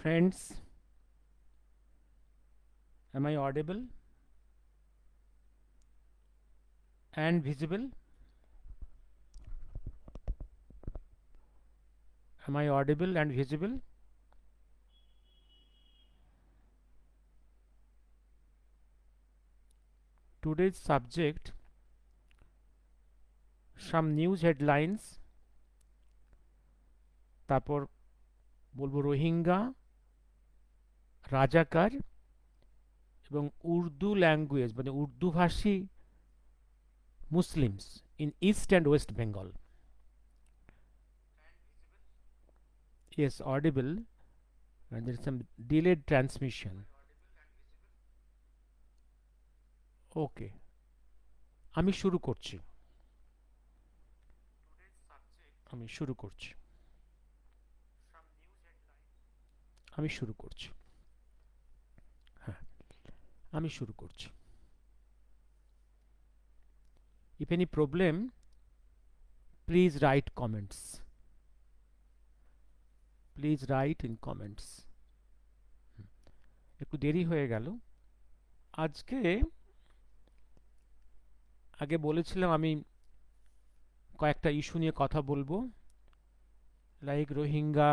Friends, am I audible and visible? Am I audible and visible? Today's subject, some news headlines, তারপর বলবো রোহিঙ্গা, রাজাকার এবং Urdu language মানে উর্দুভাষী Muslims in east and west Bengal. Yes, audible, and there is some delayed transmission. Okay, আমি শুরু করছি. আমি শুরু করছি. আমি শুরু করছি. হ্যাঁ, আমি শুরু করছি. If any problem, please write comments. Please write in comments. একটু দেরি হয়ে গেল আজকে. আগে বলেছিলাম আমি কয়েকটা ইস্যু নিয়ে কথা বলবো, লাইক রোহিঙ্গা,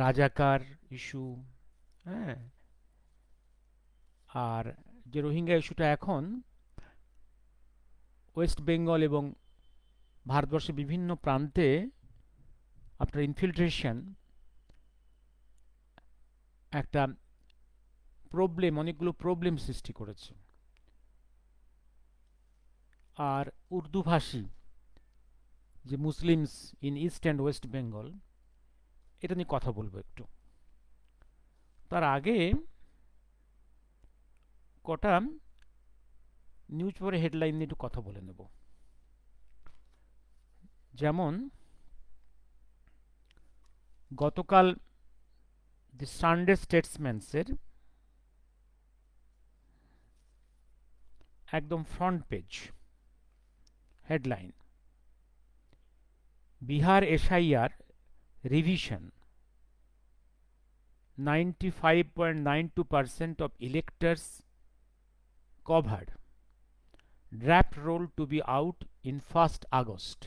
রাজাকার ইস্যু. হ্যাঁ, আর যে রোহিঙ্গা ইস্যুটা এখন ওয়েস্ট বেঙ্গল এবং ভারতবর্ষের বিভিন্ন প্রান্তে আপনার ইনফিল্ট্রেশন একটা প্রবলেম, অনেকগুলো প্রবলেম সৃষ্টি করেছে. আর উর্দুভাষী যে Muslims in east and west Bengal, এটা নিয়ে কথা বলবো একটু. তার আগে কটা নিউজ পেপারের হেডলাইন নিয়ে একটু কথা বলে নেব. যেমন গতকাল দি সানডে স্টেটসম্যানসের একদম front page headline, Bihar SIR revision, 95.92% of electors covered, draft roll to be out in 1st August.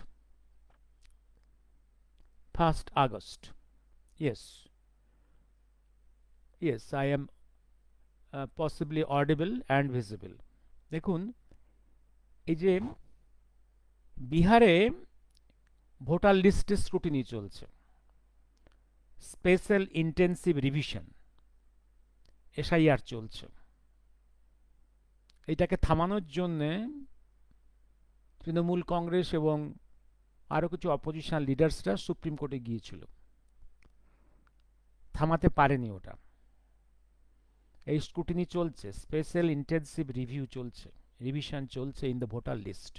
1st August. Yes, yes, I am possibly audible and visible. দেখুন, এই যে বিহারে ভোটার লিস্টে স্ক্রুটিনি চলছে, স্পেশাল ইন্টেন্সিভ রিভিশন এসআইআর চলছে. এটাকে থামানোর জন্যে তৃণমূল কংগ্রেস এবং আরও কিছু অপোজিশনাল লিডার্সরা সুপ্রিম কোর্টে গিয়েছিল, থামাতে পারেনি ওটা. এই স্ক্রুটিনি চলছে, স্পেশাল ইন্টেন্সিভ রিভিউ চলছে, রিভিশন চলছে ইন দ্য ভোটার লিস্ট.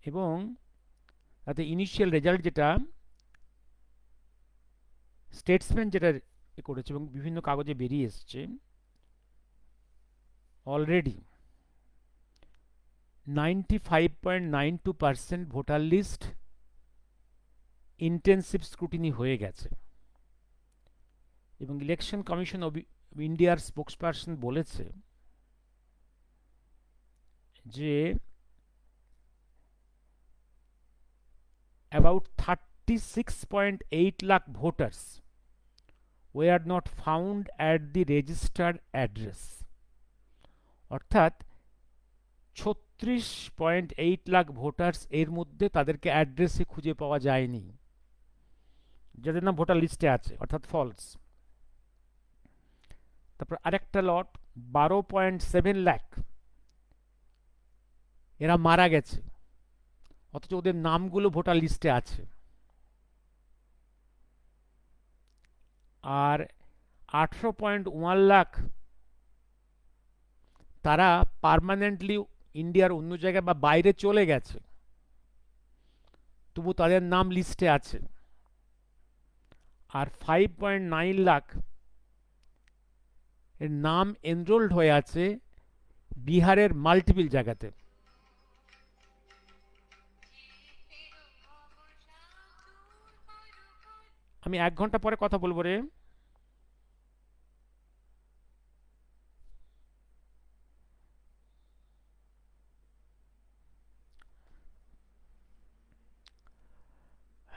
এবং তাতে ইনিশিয়াল রেজাল্ট যেটা স্টেটসম্যান যেটা করেছে এবং বিভিন্ন কাগজে বেরিয়ে এসছে, already 95.92% voter list intensive scrutiny হয়ে গেছে. এবং ইলেকশন কমিশন অফ ইন্ডিয়ার স্পোক্সপারসন বলেছে যে about 36.8 lakh voters were not found at the registered address. অর্থাৎ 36.8 লাখ ভোটার্স এর মধ্যে তাদেরকে অ্যাড্রেসে খুঁজে পাওয়া যায়নি, যাদের নাম ভোটার লিস্টে আছে, অর্থাৎ ফলস. তারপর আরেকটা লট 12.7 লাখ, এরা মারা গেছে, অথচ ওদের নামগুলো ভোটার লিস্টে আছে. আর 18.1 লাখ তারা পার্মানেন্টলি ইন্ডিয়ার অন্য জায়গায় বা বাইরে চলে গেছে, তবু তাদের নাম লিস্টে আছে. আর 5.9 লাখ এর নাম এনরোল্ড হয়ে আছে বিহারের মাল্টিপল জায়গাতে. আমি 1 ঘন্টা পরে কথা বলবো রে।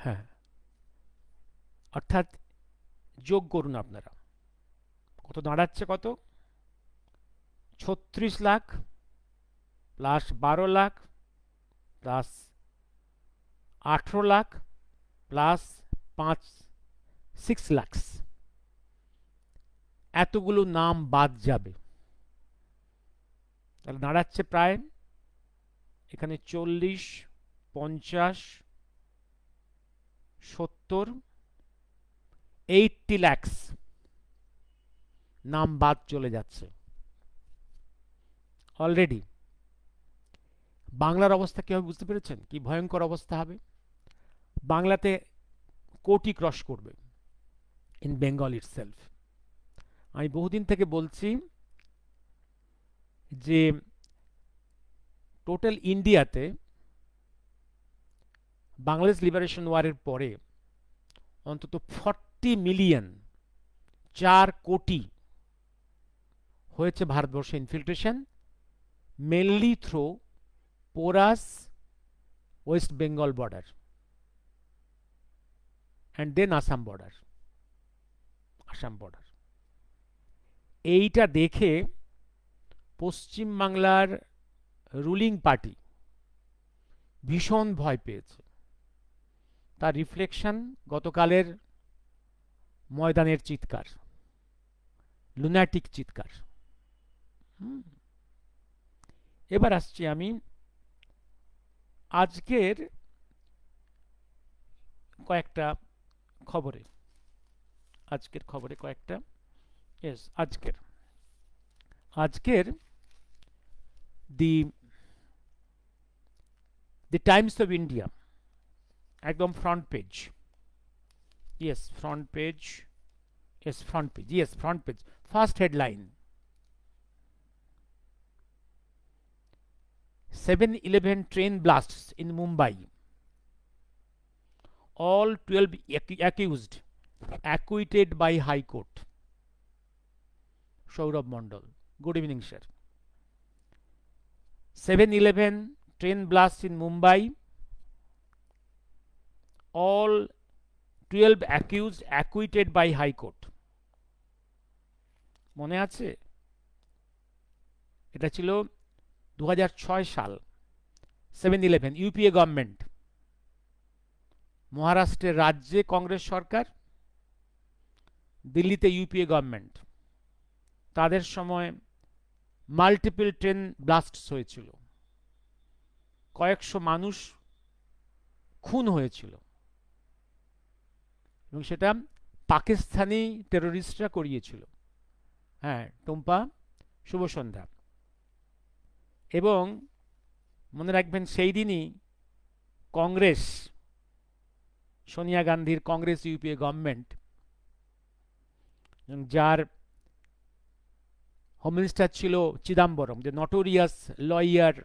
হ্যাঁ, অর্থাৎ যোগ করুন আপনারা, কত দাঁড়াচ্ছে, কত 36 lakh plus 12 lakh plus 18 lakh plus 6 lakh, এতগুলো নাম বাদ যাবে। তাহলে দাঁড়াচ্ছে প্রায় এখানে 40, 50, 70, 80 লাখ নাম বাদ চলে যাচ্ছে অলরেডি। বাংলার অবস্থা কি হবে বুঝতে পেরেছেন? কি ভয়ঙ্কর অবস্থা হবে। বাংলাতে কোটি ক্রস করবে ইন বেঙ্গল ইটসেলফ। আমি বহুদিন থেকে বলছি যে টোটাল ইন্ডিয়াতে বাংলাদেশ লিবারেশন ওয়ারের পরে অন্তত 40 মিলিয়ন, 4 কোটি হয়েছে ভারতবর্ষে infiltration, mainly through porous West Bengal border and then Assam border, এইটা দেখে পশ্চিম বাংলার রুলিং পার্টি ভীষণ ভয় পেয়েছে। তার রিফ্লেকশন গতকালের ময়দানের চিৎকার, লুনাটিক চিৎকার। এবার আসছি আমি আজকের কয়েকটা খবরে। কয়েকটা, ইয়েস, আজকের দি টাইমস অফ ইন্ডিয়া, একদম front page, first headline, 7/11 train blasts in Mumbai, all 12 accused acquitted by High Court. Saurabh Mondal, good evening sir. 7/11 train blasts in Mumbai, all 12 accused acquitted by High Court. মনে আছে? এটা ছিল 2006 সাল, 7/11, UPA government, মহারাষ্ট্রের রাজ্যে কংগ্রেস সরকার, দিল্লিতে UPA government, তাদের সময় মাল্টিপল ট্রেন ব্লাস্টস হয়েছিল, কয়েকশো মানুষ খুন হয়েছিল, এবং সেটা পাকিস্তানি টেরোরিস্টরা করিয়েছিল। হ্যাঁ, টুম্পা, শুভ সন্ধ্যা। এবং মনে রাখবেন সেই দিনই কংগ্রেস, সোনিয়া গান্ধীর কংগ্রেস ইউপিএ গভর্নমেন্ট, যার হোম মিনিস্টার ছিল চিদাম্বরম, যে নটোরিয়াস লয়ার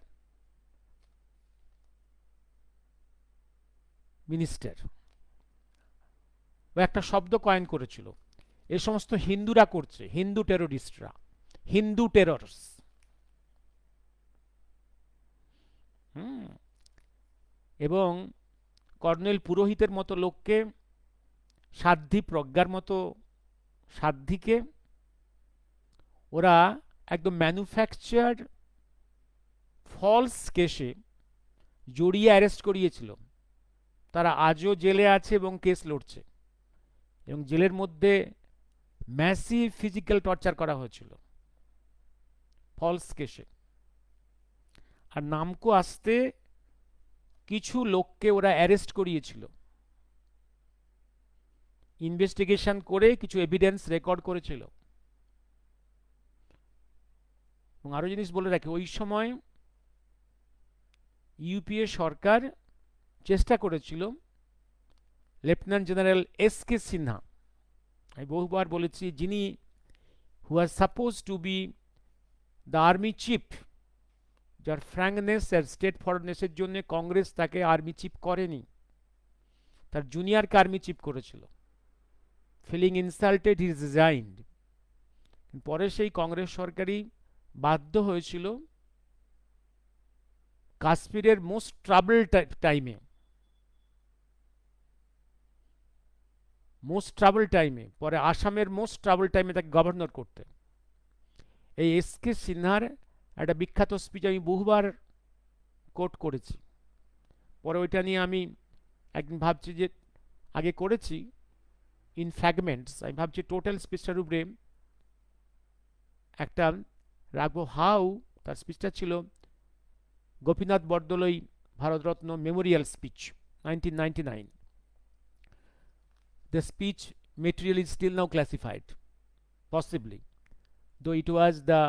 মিনিস্টার, ও একটা শব্দ কয়েন করেছিল, এ সমস্ত হিন্দুরা করছে, হিন্দু টেরোরিস্টরা, হিন্দু টেররস। এবং কর্নেল পুরোহিতের মতো লোককে, সাধ্বী প্রজ্ঞার মতো সাধ্বীকে ওরা একদম ম্যানুফ্যাকচার ফলস কেসে জড়িয়ে অ্যারেস্ট করিয়েছিল। তারা আজও জেলে আছে এবং কেস লড়ছে, এবং জেলের মধ্যে ম্যাসিভ ফিজিক্যাল টর্চার করা হয়েছিল ফলস কেসে। আর নামকো আসতে কিছু লোককে ওরা অ্যারেস্ট করিয়েছিল, ইনভেস্টিগেশন করে কিছু এভিডেন্স রেকর্ড করেছিল। এবং আরো জিনিস বলে রাখি, ওই সময় ইউপিএ সরকার চেষ্টা করেছিল লেফটেন্যান্ট জেনারেল এস.কে. সিনহা, আমি বহুবার বলেছি, যিনি who are suppose to be the army chief, যার ফ্র্যাঙ্কনেস আর স্টেট ফরওয়ার্ডনেসের জন্য কংগ্রেস তাকে আর্মি চিফ করেনি, তার জুনিয়রকে আর্মি চিফ করেছিল। ফিলিং ইনসাল্টেড হি রিজাইন্ড। পরে সেই কংগ্রেস সরকারই বাধ্য হয়েছিল কাশ্মীরের মোস্ট ট্রাবল টাইমে পরে আসামের মোস্ট ট্রাবল টাইমে তাকে গভর্নর করতে। এই এস কে সিনহার একটা বিখ্যাত স্পিচ আমি বহুবার কোট করেছি। পরে ওইটা নিয়ে আমি একদিন ভাবছি যে আগে করেছি ইন ফ্র্যাগমেন্টস, আমি ভাবছি টোটাল স্পিচটার উপরে একটা রাখবো। হাউ, তার স্পিচটা ছিল Gopinath Bordoloi Bharat Ratna Memorial speech 1999। The speech material is still now classified, possibly, though it was the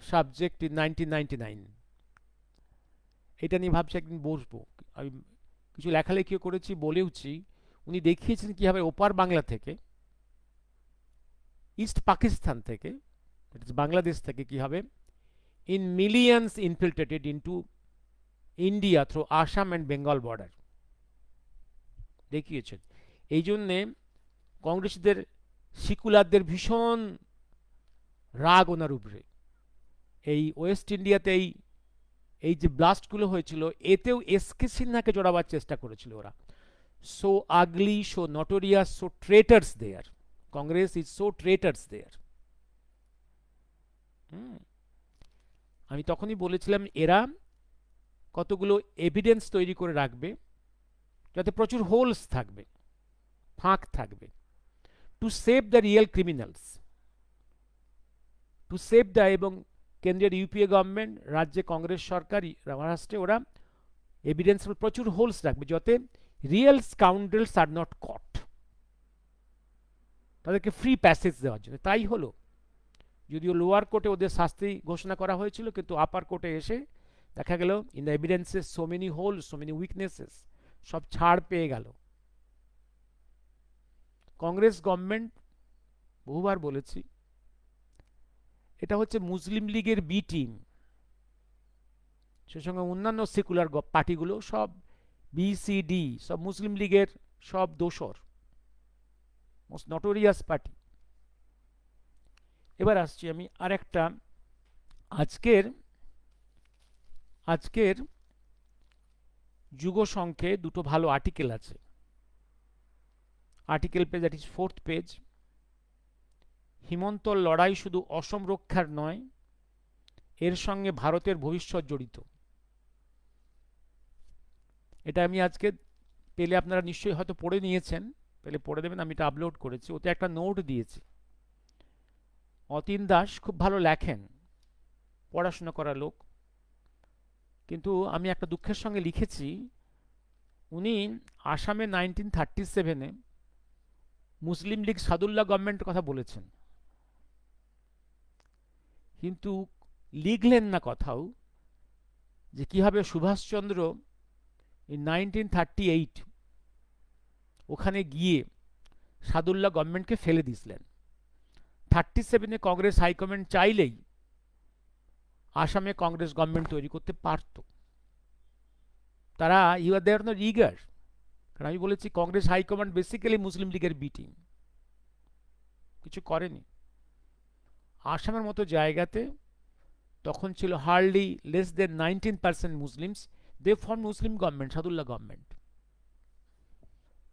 subject in 1999। এটা নিয়ে ভাবছি একদিন বসবো। আমি কিছু লেখালেখিও করেছি, বলেওছি। উনি দেখিয়েছেন কীভাবে ওপার বাংলা থেকে, ইস্ট পাকিস্তান থেকে, বাংলাদেশ থেকে কীভাবে in millions infiltrated into India through Assam and Bengal border দেখিয়েছেন। এই জন্যে কংগ্রেসীদের সিকুলারদের ভীষণ রাগ ওনার উপরে। এই ওয়েস্ট ইন্ডিয়াতে এই যে ব্লাস্টগুলো হয়েছিল, এতেও এস কে সিনহাকে জড়াবার চেষ্টা করেছিল ওরা। So ugly, so notorious, so traitors there, Congress is so traitors there. আমি তখনই বলেছিলাম এরা কতগুলো এভিডেন্স তৈরি করে রাখবে যাতে প্রচুর হোলস থাকবে, ফাঁক থাকবে, to save the real criminals, to save the, এবং কেন্দ্রের ইউপিএ গভর্নমেন্ট, রাজ্যে কংগ্রেস সরকার, মহারাষ্ট্রে ওরা এভিডেন্স প্রচুর হোলস রাখবে যাতে রিয়েল স্কাউন্ডেলস আর নট কট, তাদেরকে ফ্রি প্যাসেজ দেওয়ার জন্য। তাই হলো, যদিও লোয়ার কোর্টে ওদের শাস্তি ঘোষণা করা হয়েছিল, কিন্তু আপার কোর্টে এসে দেখা গেল in the evidences so many holes, so many weaknesses, সব ছাড় পেয়ে গেল। কংগ্রেস গভর্নমেন্ট, বহুবার বলেছি, এটা হচ্ছে মুসলিম লীগের বি টিম। সে সঙ্গে অন্যান্য সেকুলার পার্টিগুলো সব বিসিডি, সব মুসলিম লীগের সব দোসর, মোস্ট নটোরিয়াস পার্টি। এবার আসছি আমি আর একটা, আজকের যুগ সংখ্যে দুটো ভালো আর্টিকেল আছে। Article page, that is 4th page. হিমন্তর লড়াই শুধু অসম রক্ষার নয়, এর সঙ্গে ভারতের ভবিষ্যৎ জড়িত। এটা আমি আজকে পেলে আপনারা নিশ্চয়ই হয়তো পড়ে নিয়েছেন, পেলে পড়ে দেবেন, আমি এটা আপলোড করেছি। ওতে একটা নোট দিয়েছি। অতীন দাস খুব ভালো লেখেন, পড়াশোনা করা লোক, কিন্তু আমি একটা দুঃখের সঙ্গে লিখেছি, উনি আসামে 1937-এ মুসলিম লীগ সাদুল্লাহ গভর্নমেন্টের কথা বলেছেন, কিন্তু লিখলেন না কোথাও যে কিভাবে সুভাষচন্দ্র in 1938 ওখানে গিয়ে সাদুল্লাহ গভর্নমেন্টকে ফেলে দিয়েছিলেন। 37-এ কংগ্রেস হাইকমান্ড চাইলেই আসামে কংগ্রেস গভর্নমেন্ট তৈরি করতে পারত। তারা দে আর নট ইগার, কারণ আমি বলেছি কংগ্রেস হাইকমান্ড বেসিক্যালি মুসলিম লীগের বি টিম, কিছু করেনি। আসামের মতো জায়গাতে তখন ছিল hardly less than 19% Muslims, they form Muslim government, Saadullah government.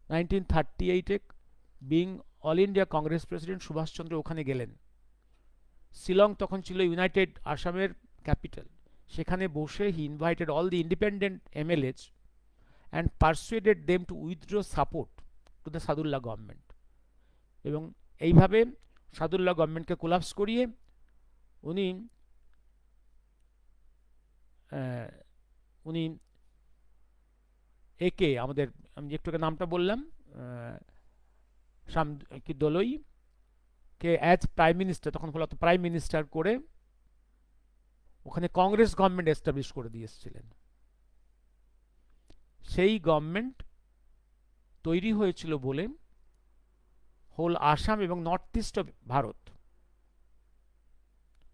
1938-এ being all India Congress president Subhash Chandra ওখানে গেলেন। শিলং তখন ছিল ইউনাইটেড আসামের ক্যাপিটাল। সেখানে বসে he invited all the independent MLAs and persuaded them to withdraw support to the Saadulla government. এবং এইভাবে সাদুল্লাহ গভর্নমেন্টকে কোলাপস করিয়ে উনি একে আমাদের, আমি একটু নামটা বললাম, দোলই কে অ্যাজ প্রাইম মিনিস্টার, তখন বলা তো প্রাইম মিনিস্টার করে ওখানে কংগ্রেস গভর্নমেন্ট এস্টাবলিশ করে দিয়েছিলেন। সেই গভর্নমেন্ট তৈরি হয়েছিল বলে হোল আসাম এবং north east of Bharat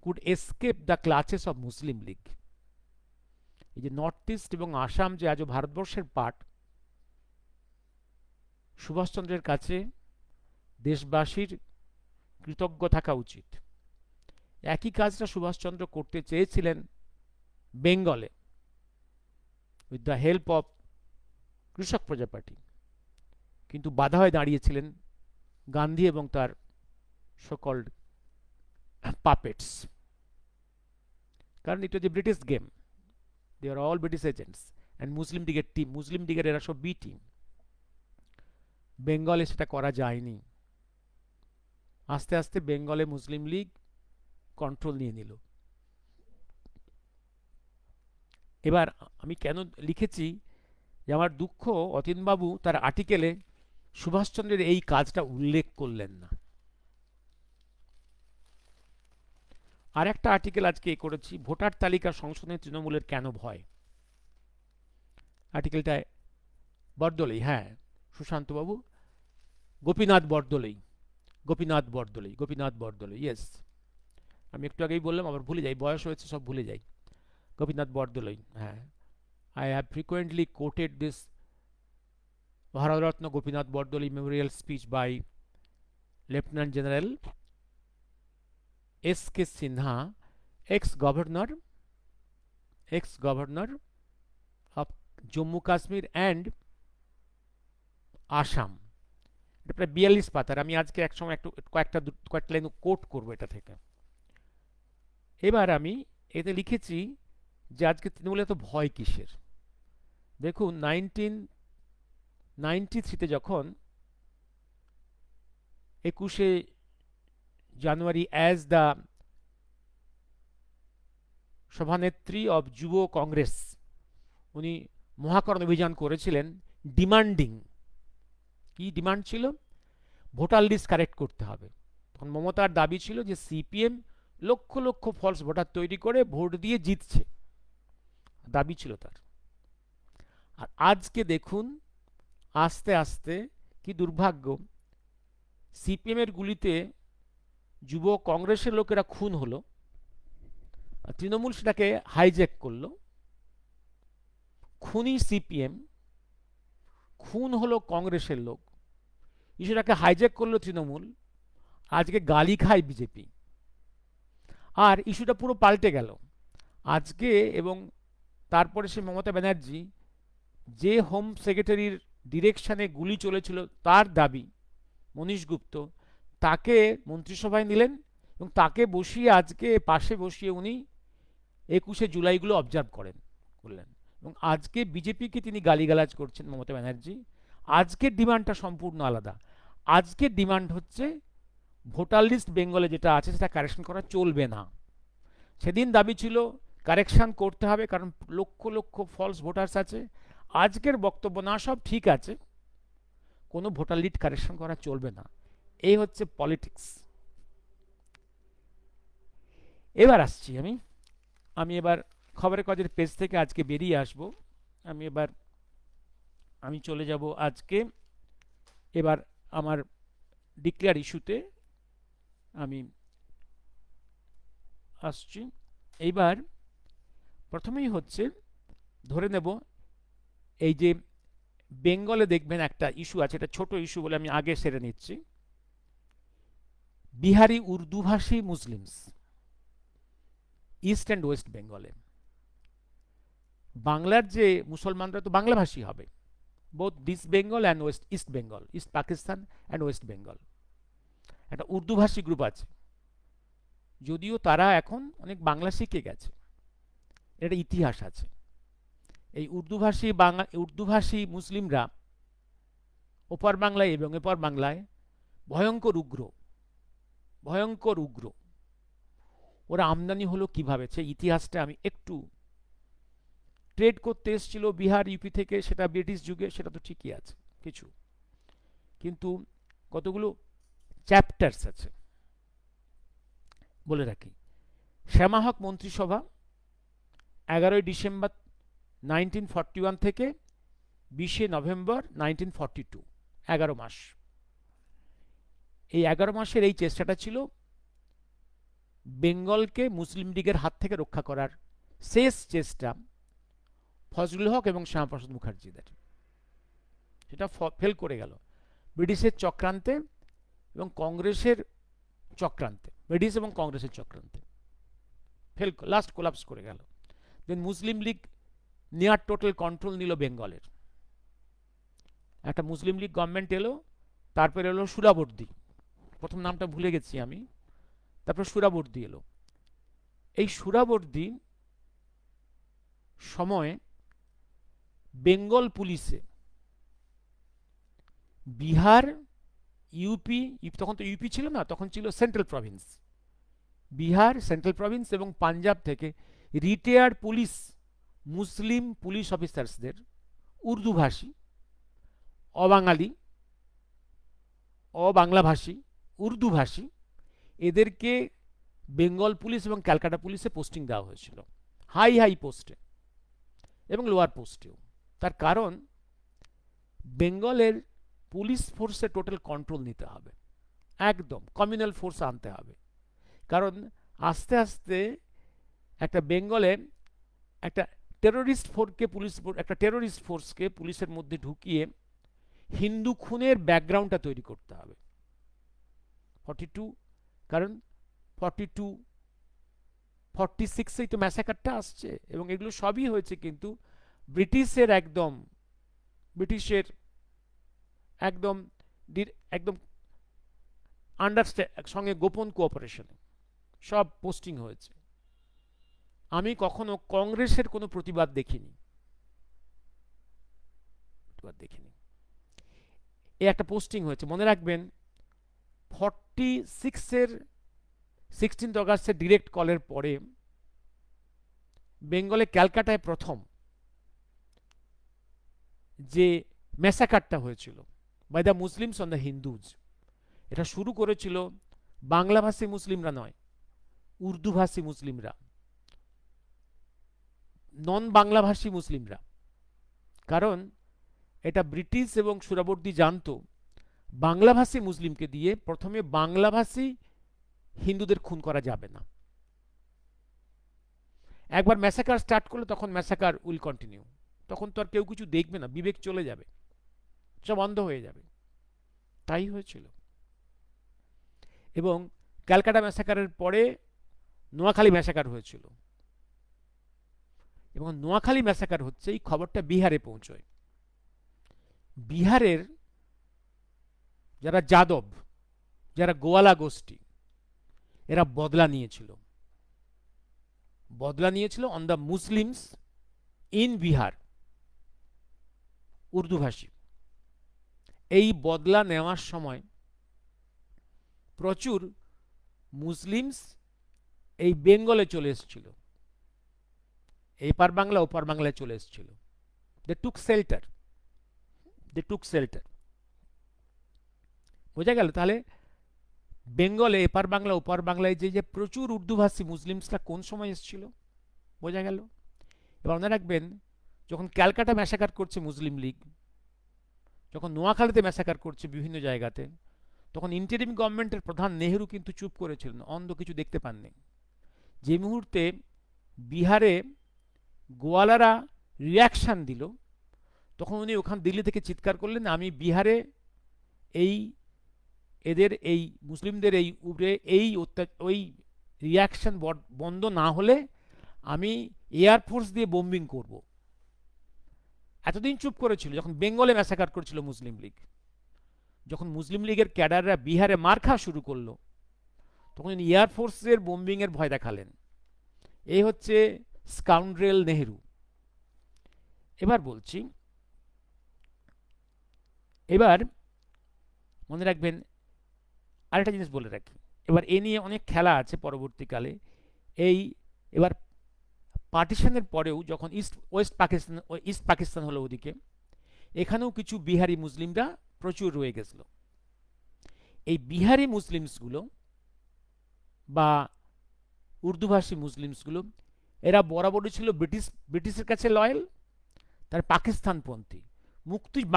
could escape the clutches of Muslim League. এই যে নর্থ ইস্ট এবং আসাম যে আজও ভারতবর্ষের পার্ট, সুভাষচন্দ্রের কাছে দেশবাসীর কৃতজ্ঞ থাকা উচিত। একই কাজটা সুভাষচন্দ্র করতে চেয়েছিলেন বেঙ্গলে উইথ দ্য হেল্প অফ কৃষক প্রজা পার্টি, কিন্তু বাধা হয়ে দাঁড়িয়েছিলেন গান্ধী এবং তার so-called puppets, কারণ it was a British game, they are all British agents and Muslim লীগের টিম, মুসলিম লীগের এরা সব বি টিম। বেঙ্গলে সেটা করা যায়নি। আস্তে আস্তে বেঙ্গলে মুসলিম লীগ কন্ট্রোল নিয়ে নিল। এবার আমি কেন লিখেছি যে আমার দুঃখ অতীনবাবু তার আর্টিকেলে সুভাষচন্দ্রের এই কাজটা উল্লেখ করলেন না। আর একটা আর্টিকেল আজকে করেছি, ভোটার তালিকা সংশোধনে তৃণমূলের কেন ভয়। আর্টিকেলটায় বরদলৈ, হ্যাঁ সুশান্তবাবু, গোপীনাথ বরদলৈ, গোপীনাথ বরদলৈ, গোপীনাথ বরদলৈ, ইয়েস, আমি একটু আগেই বললাম, আবার ভুলে যাই, বয়স হয়েছে সব ভুলে যাই। গোপীনাথ বরদলৈ, হ্যাঁ, I have frequently quoted this Bharatratna Gopinath Bordoloi memorial speech by Lieutenant General S.K. Sinha, ex-governor of Jammu Kashmir and Assam। এটা প্রায় 42 পাতার, আমি আজকে এক সময় একটু কয়েকটা লাইন কোট করবো এটা থেকে। এবার আমি এতে লিখেছি যে আজকে তৃণমূলে তো ভয় কিসের। দেখুন 1993-তে যখন 21শে জানুয়ারি অ্যাজ দ্য সভানেত্রী অব যুব কংগ্রেস উনি মহাকরণ অভিযান করেছিলেন, ডিমান্ডিং, কি ডিমান্ড ছিল, ভোটার লিস্ট কারেক্ট করতে হবে। তখন মমতার দাবি ছিল যে CPM lakh lakh false voter তৈরি করে ভোট দিয়ে জিতছে, দাবি ছিল তার। আর আজকে দেখুন আস্তে আস্তে কি দুর্ভাগ্য, সিপিএম এর গুলিতে যুব কংগ্রেসের লোকেরা খুন হলো, আর তৃণমূল সেটাকে হাইজ্যাক করলো। খুনি সিপিএম, খুন হলো কংগ্রেসের লোক, ইস্যুটাকে হাইজ্যাক করলো তৃণমূল, আজকে গালি খায় বিজেপি। আর ইস্যুটা পুরো পাল্টে গেল আজকে। এবং তারপরে সে মমতা ব্যানার্জি যে হোম সেক্রেটারির ডিরেকশনে গুলি চলেছিল তার দাবি, মনীশ গুপ্ত, তাকে মন্ত্রিসভায় নিলেন এবং তাকে বসিয়ে আজকে পাশে বসিয়ে উনি 21শে জুলাইগুলো অবজার্ভ করলেন। এবং আজকে বিজেপিকে তিনি গালিগালাজ করছেন মমতা ব্যানার্জি। আজকের ডিমান্ডটা সম্পূর্ণ আলাদা। আজকের ডিমান্ড হচ্ছে ভোটার লিস্ট বেঙ্গলে যেটা আছে সেটা কারেকশন করা চলবে না। সেদিন দাবি ছিল কারেকশন করতে হবে কারণ লক্ষ লক্ষ ফলস ভোটার্স আছে। আজকের বক্তব্য, না সব ঠিক আছে, কোনো ভোটার লিস্ট কারেকশন করা চলবে না। এই হচ্ছে পলিটিক্স। এবার আসছি আমি এবার খবরের কাগজের পেজ থেকে আজকে বেরিয়ে আসব। আমি চলে যাব আজকে এবার আমার ডিক্লেয়ার ইস্যুতে আমি আসছি। এইবার প্রথমেই হচ্ছে ধরে নেব এই যে বেঙ্গলে দেখবেন একটা ইস্যু আছে, এটা ছোট ইস্যু বলে আমি আগে সেরে নিচ্ছি। বিহারি উর্দুভাষী মুসলিমস ইস্ট অ্যান্ড ওয়েস্ট বেঙ্গলে, বাংলার যে মুসলমানরা তো বাংলাভাষী হবে, both this Bengal and east Bengal, east Pakistan and west Bengal. একটা উর্দুভাষী গ্রুপ আছে, যদিও তারা এখন অনেক বাংলা শিখে গেছে, এটা ইতিহাস আছে। এই উর্দুভাষী মুসলিমরা ওপার বাংলায় এবং এপার বাংলায় ভয়ঙ্কর উগ্র। ওরা আমদানি হলো কিভাবে, সেই ইতিহাসটা আমি একটু, ট্রেড করতে এসেছিল বিহার ইউপি থেকে, সেটা ব্রিটিশ যুগে, সেটা তো ঠিকই আছে কিছু, কিন্তু কতগুলো চ্যাপ্টার্স আছে বলে রাখি। শ্যামাহক মন্ত্রিসভা 11ই ডিসেম্বর 1941 থেকে 20শে নভেম্বর 1942, 11 মাস। এই 11 মাসের এই চেষ্টাটা ছিল বেঙ্গলকে মুসলিম লীগের হাত থেকে রক্ষা করার শেষ চেষ্টা ফজলুল হক এবং শ্যামাপ্রসাদ মুখার্জিদের। সেটা ফেল করে গেল ব্রিটিশের চক্রান্তে। এবং কংগ্রেসের চক্রান্তে, ব্রিটিশ এবং কংগ্রেসের চক্রান্তে লাস্ট কোলাপস করে গেল। দেন মুসলিম লীগ নিয়ার টোটাল কন্ট্রোল নিল বেঙ্গলের। একটা মুসলিম লীগ গভর্নমেন্ট এলো, তারপরে এলো সুরাবর্দী, প্রথম নামটা ভুলে গেছি আমি, তারপর সুরাবর্দী এলো। এই সুরাবর্দী সময়ে বেঙ্গল পুলিশে বিহার, ইউপি, তখন তো ইউপি ছিল না, তখন ছিল central Province, Bihar, central Province এবং পাঞ্জাব থেকে রিটায়ার্ড পুলিশ, মুসলিম পুলিশ অফিসার্সদের, উর্দুভাষী, অবাঙালি, অবাংলাভাষী, উর্দুভাষী, এদেরকে বেঙ্গল পুলিশ এবং ক্যালকাটা পুলিশে পোস্টিং দেওয়া হয়েছিল, হাই হাই পোস্টে এবং লোয়ার পোস্টেও। তার কারণ বেঙ্গলের পুলিশ ফোর্সে টোটাল কন্ট্রোল নিতে হবে, একদম কমিউনাল ফোর্স আনতে হবে। কারণ আস্তে আস্তে একটা বেঙ্গলে একটা টেরোরিস্ট ফোর্সকে পুলিশের মধ্যে ঢুকিয়ে হিন্দু খুনের ব্যাকগ্রাউন্ডটা তৈরি করতে হবে। 42, কারণ 46এই তো ম্যাসাকারটা আসছে, এবং এগুলো সবই হয়েছে কিন্তু ব্রিটিশের একদম একদম একদম সঙ্গে গোপন কোঅপারেশনে সব পোস্টিং হয়েছে। আমি কখনো কংগ্রেসের কোনো প্রতিবাদ দেখিনি। এই একটা পোস্টিং হয়েছে, মনে রাখবেন 46-এর 16 অগাস্টের ডিরেক্ট কলের পরে বেঙ্গলে ক্যালকাটায় প্রথম যে ম্যাসাকারটা হয়েছিল by the Muslims on the Hindus, এটা শুরু করেছিল বাংলাভাষী মুসলিমরা নয়, উর্দুভাষী মুসলিমরা, নন বাংলাভাষী মুসলিমরা। কারণ এটা ব্রিটিশ এবং সুরাবর্দী জানতো বাংলাভাষী মুসলিমকে দিয়ে প্রথমে বাংলাভাষী হিন্দুদের খুন করা যাবে না। একবার ম্যাসাকার স্টার্ট করলে তখন ম্যাসাকার উইল কন্টিনিউ, তখন তো আর কেউ কিছু দেখবে না, বিবেক চলে যাবে, সব বন্ধ হয়ে যাবে। তাই হয়েছিল। এবং ক্যালকাটা ম্যাসাকারের পরে নোয়াখালী ম্যাসাকার হয়েছিল, এবং নোয়াখালী ম্যাসাকার হচ্ছে এই খবরটা বিহারে পৌঁছয়। বিহারের যারা যাদব, যারা গোয়ালা গোষ্ঠী, এরা বদলা নিয়েছিল on the Muslims in Bihar, উর্দুভাষী। এই বদলা নেওয়ার সময় প্রচুর মুসলিমস এই বেঙ্গলে চলে এসেছিল, এপার বাংলা ওপার বাংলায় চলে এসেছিল। দে টুক শেল্টার। বোঝা গেল? তাহলে বেঙ্গলে এপার বাংলা ওপার বাংলায় যে প্রচুর উর্দুভাষী মুসলিমসরা কোন সময় এসেছিল, বোঝা গেল? এবার মনে রাখবেন, যখন ক্যালকাটা ম্যাসাকার করছে মুসলিম লীগ, যখন নোয়াখালীতে ম্যাসাকার করছে বিভিন্ন জায়গাতে, তখন ইন্টারিম গভর্নমেন্টের প্রধান নেহেরু কিন্তু চুপ করেছিলেন, অন্ধ কিছু দেখতে পাননি। যে মুহূর্তে বিহারে গোয়ালারা রিয়াকশন দিল, তখন উনি ওখান দিল্লি থেকে চিৎকার করলেন, আমি বিহারে এই মুসলিমদের ওই রিয়াকশন বন্ধ না হলে আমি এয়ারফোর্স দিয়ে বোম্বিং করব। এতদিন চুপ করেছিল যখন বেঙ্গলে ম্যাসাকার করছিল মুসলিম লীগ। যখন মুসলিম লীগের ক্যাডাররা বিহারে মার খাওয়া শুরু করলো, তখন এয়ারফোর্সের বোম্বিং এর ভয় দেখালেন। এই হচ্ছে স্কাউন্ড্রেল নেহেরু। এবার বলছি, এবার মনে রাখবেন আরেকটা জিনিস বলে রাখি, এবার এ নিয়ে অনেক খেলা আছে পরবর্তীকালে। এবার পার্টিশনের পরেও যখন ইস্ট পাকিস্তান হলো ওদিকে, এখানেও কিছু বিহারি মুসলিমরা প্রচুর রয়ে গেছিল। এই বিহারি মুসলিমসগুলো বা উর্দুভাষী মুসলিমসগুলো, এরা বরাবরই ছিল ব্রিটিশের কাছে লয়াল, তার পাকিস্তানপন্থী।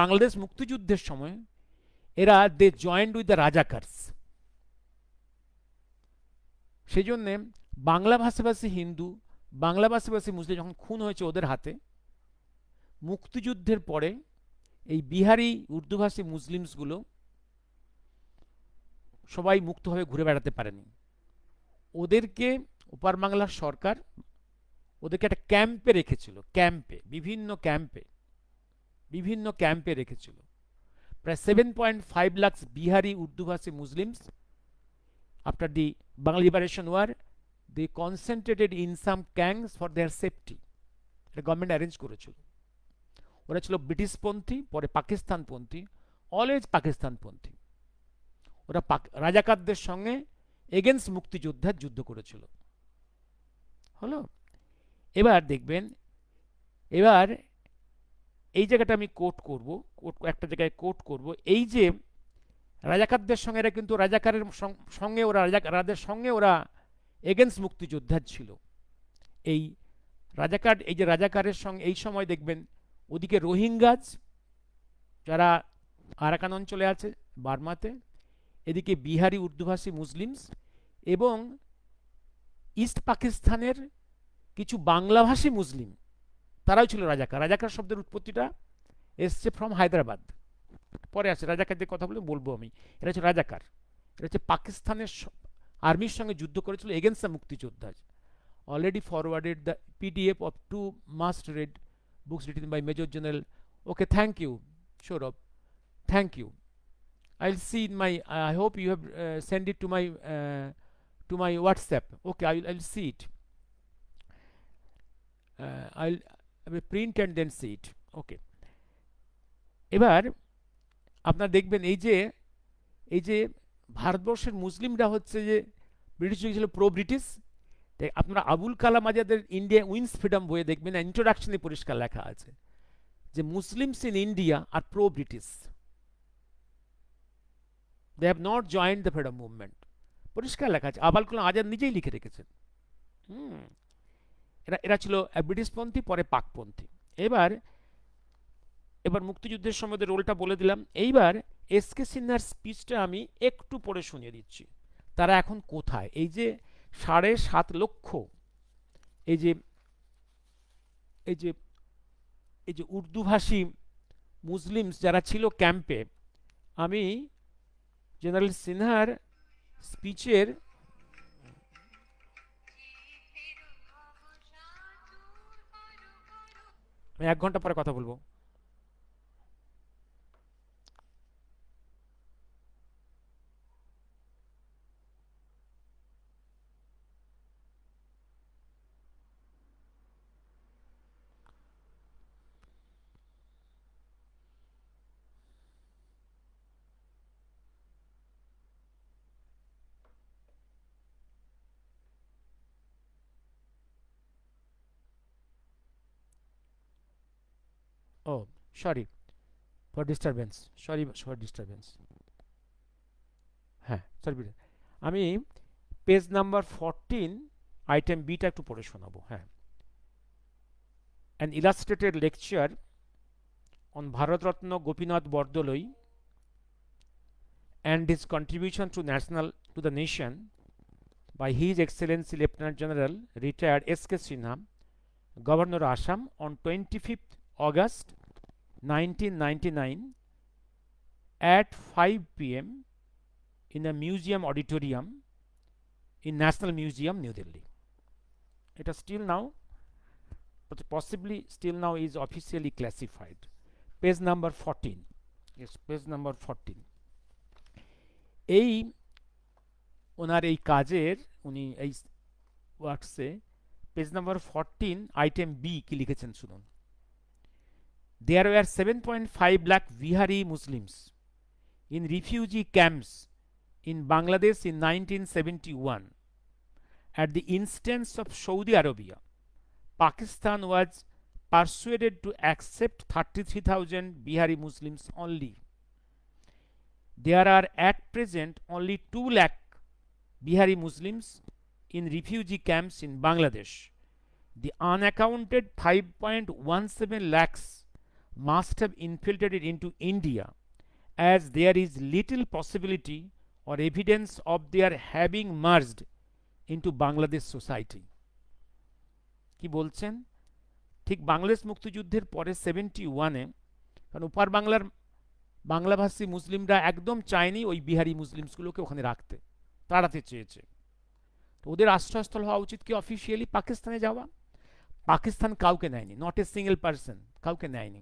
বাংলাদেশ মুক্তিযুদ্ধের সময় এরা দে জয়েন্ট উইথ দ্য রাজাকার্স। সেই জন্যে বাংলা ভাষাভাষী হিন্দু, বাংলা ভাষাভাষী মুসলিম যখন খুন হয়েছে ওদের হাতে, মুক্তিযুদ্ধের পরে এই বিহারি উর্দুভাষী মুসলিমসগুলো সবাই মুক্তভাবে ঘুরে বেড়াতে পারেনি। ওদেরকে ওপার বাংলার সরকার ওদেরকে একটা ক্যাম্পে রেখেছিল, ক্যাম্পে, বিভিন্ন ক্যাম্পে রেখেছিল। প্রায় 7.5 লাখ বিহারি উর্দুভাষী Muslims after the Bangla liberation war they concentrated in some camps for their safety. এটা গভর্নমেন্ট অ্যারেঞ্জ করেছিল। ওরা ছিল ব্রিটিশপন্থী, পরে পাকিস্তানপন্থী, অলওয়েজ পাকিস্তানপন্থী। ওরা রাজাকারদের সঙ্গে এগেনস্ট মুক্তিযোদ্ধার যুদ্ধ করেছিল। হলো, এবার দেখবেন, এবার এই জায়গাটা আমি কোট করব, একটা জায়গায় কোট করব। এই যে রাজাকারদের সঙ্গে, এরা কিন্তু রাজাকারের সঙ্গে, ওরা রাজাকারদের সঙ্গে ওরা এগেনস্ট মুক্তিযোদ্ধার ছিল। এই রাজাকার, এই যে রাজাকারের সঙ্গে এই সময় দেখবেন ওদিকে রোহিঙ্গাজ যারা আরাকান অঞ্চলে আছে বার্মাতে, এদিকে বিহারি উর্দুভাষী মুসলিমস এবং ইস্ট পাকিস্তানের কিছু বাংলাভাষী মুসলিম, তারাও ছিল রাজাকার। রাজাকার শব্দের উৎপত্তিটা এসছে ফ্রম হায়দ্রাবাদ, পরে আছে রাজাকারদের কথা বলবো আমি। এরা হচ্ছে রাজাকার, এরা হচ্ছে পাকিস্তানের আর্মির সঙ্গে যুদ্ধ করেছিল এগেনস্ট দ্য মুক্তিযোদ্ধা। Already forwarded the PDF of 2 must read books written by major general. Okay, thank you Sourav, thank you. I'll see in my I hope you have sent it to my WhatsApp. Okay, I'll see it. I'll print and then see it. Okay. এবার আপনারা দেখবেন এই যে ভারতবর্ষের মুসলিমরা হচ্ছে যে British যুগে ছিল প্রো ব্রিটিশ। আপনারা আবুল কালাম আজাদের ইন্ডিয়া উইন্স ফ্রিডম বইয়ে দেখবেন, ইন্ট্রোডাকশনে পরিষ্কার লেখা আছে যে Muslims in India are pro British, they have not joined the freedom movement. পরিষ্কার লেখা আছে, আবুল কালাম আজাদ নিজেই লিখে রেখেছেন। এরা ছিল ব্রিটিশপন্থী, পরে পাকপন্থী। এবার মুক্তিযুদ্ধের সময় রোলটা বলে দিলাম। এইবার এসকে সিনহার স্পিচটা আমি একটু পরে শুনিয়ে দিচ্ছি। তারা এখন কোথায়? এই যে 7.5 লক্ষ এই যে উর্দুভাষী মুসলিমস যারা ছিল ক্যাম্পে, আমি জেনারেল সিনহার স্পিচের আমি 1 ঘন্টা পরে কথা বলবো। ও সরি ফর ডিস্টারবেন্স, হ্যাঁ সরি, আমি পেজ নাম্বার 14 আইটেম বিটা একটু পড়ে শোনাবো। হ্যাঁ, an illustrated lecture on Bharatratna Gopinath Bordoloi and his contribution to the nation by His Excellency Lieutenant General retired S.K. Sinha, Governor Assam, on 25th August 1999 at 5 p.m. in a museum auditorium in National Museum, New Delhi. It is still now, but possibly still now is officially classified. Page number 14. Yes, page number 14. এই ওনার এই কাজের উনি এই ওয়ার্কসে page number 14 item B কি লিখেছেন শুনুন। There were 7.5 lakh Bihari Muslims in refugee camps in Bangladesh in 1971. At the instance of Saudi Arabia, Pakistan was persuaded to accept 33,000 Bihari Muslims only. There are at present only 2 lakh Bihari Muslims in refugee camps in Bangladesh. The unaccounted 5.17 lakhs must have infiltrated into India, as there is little possibility or evidence of their having merged into Bangladesh society. কি বলছেন? ঠিক বাংলাদেশ মুক্তিযুদ্ধের পরে 71-এ, কারণ ওপার বাংলার বাংলাভাষী মুসলিমরা একদম চায়নি ওই বিহারি মুসলিমসগুলোকে ওখানে রাখতে, তাড়াতে চেয়েছে। তো ওদের আশ্রয়স্থল হওয়া উচিত কি অফিসিয়ালি পাকিস্তানে যাওয়া। পাকিস্তান কাউকে নেয়নি, নট এ সিঙ্গেল পার্সন, কাউকে নেয়নি।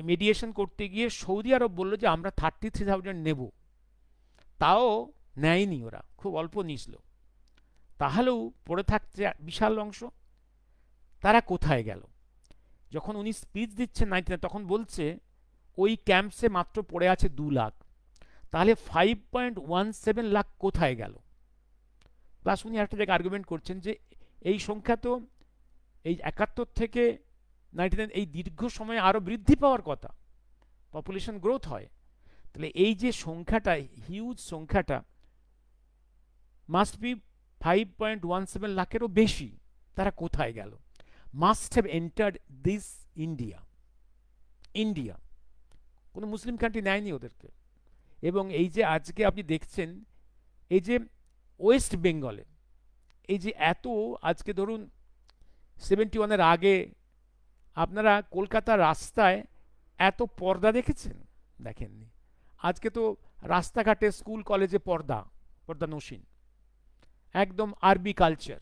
মেডিয়েশন করতে গিয়ে সৌদি আরব বলল যে আমরা 33,000 নেব, তাও নেয়নি ওরা, খুব অল্প নিছিল। তাহলেও পড়ে থাকছে বিশাল অংশ। তারা কোথায় গেল? যখন উনি স্পিচ দিচ্ছেন 99, তখন বলছে ওই ক্যাম্পসে মাত্র পড়ে আছে 2 লাখ। তাহলে 5.17 লাখ কোথায় গেল? প্লাস উনি একটা জায়গায় আর্গুমেন্ট করছেন যে এই সংখ্যা তো এই 71 থেকে 99 এই দীর্ঘ সময়ে আরো বৃদ্ধি পাওয়ার কথা, পপুলেশন গ্রোথ হয়। তাহলে এই যে সংখ্যাটা, হিউজ সংখ্যাটা মাস্ট বি 5.17 লাখেরও বেশি। তারা কোথায় গেল? Must have entered this India. India কোনো মুসলিম কান্ট্রি নেয়নি ওদেরকে। এবং এই যে আজকে আপনি দেখছেন, এই যে ওয়েস্ট বেঙ্গলে এই যে এত, আজকে ধরুন 71-এর আগে আপনারা কলকাতার রাস্তায় এত পর্দা দেখেছেন? দেখেননি। আজকে তো রাস্তাঘাটে, স্কুল কলেজে পর্দা, পর্দা নসীন, একদম আরবি কালচার,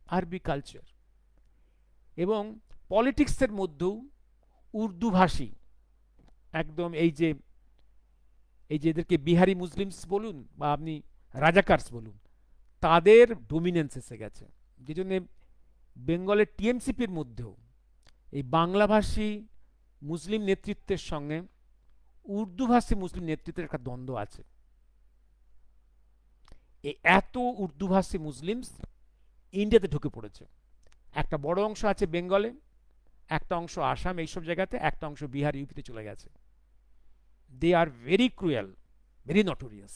আরবি কালচার। এবং পলিটিক্সের মধ্যেও উর্দু ভাষী একদম, এই যে এদেরকে বিহারি মুসলিমস বলুন বা আপনি রাজাকার্স বলুন, তাদের ডোমিনেন্স এসে গেছে। যে জন্য বেঙ্গলের টিএমসিপির মধ্যেও এই বাংলাভাষী মুসলিম নেতৃত্বের সঙ্গে উর্দুভাষী মুসলিম নেতৃত্বের একটা দ্বন্দ্ব আছে। এই এত উর্দুভাষী মুসলিমস ইন্ডিয়াতে ঢুকে পড়েছে। একটা বড় অংশ আছে বেঙ্গলে, একটা অংশ আসাম, এইসব জায়গাতে, একটা অংশ বিহার, ইউপিতে চলে গেছে। They are very cruel, very notorious.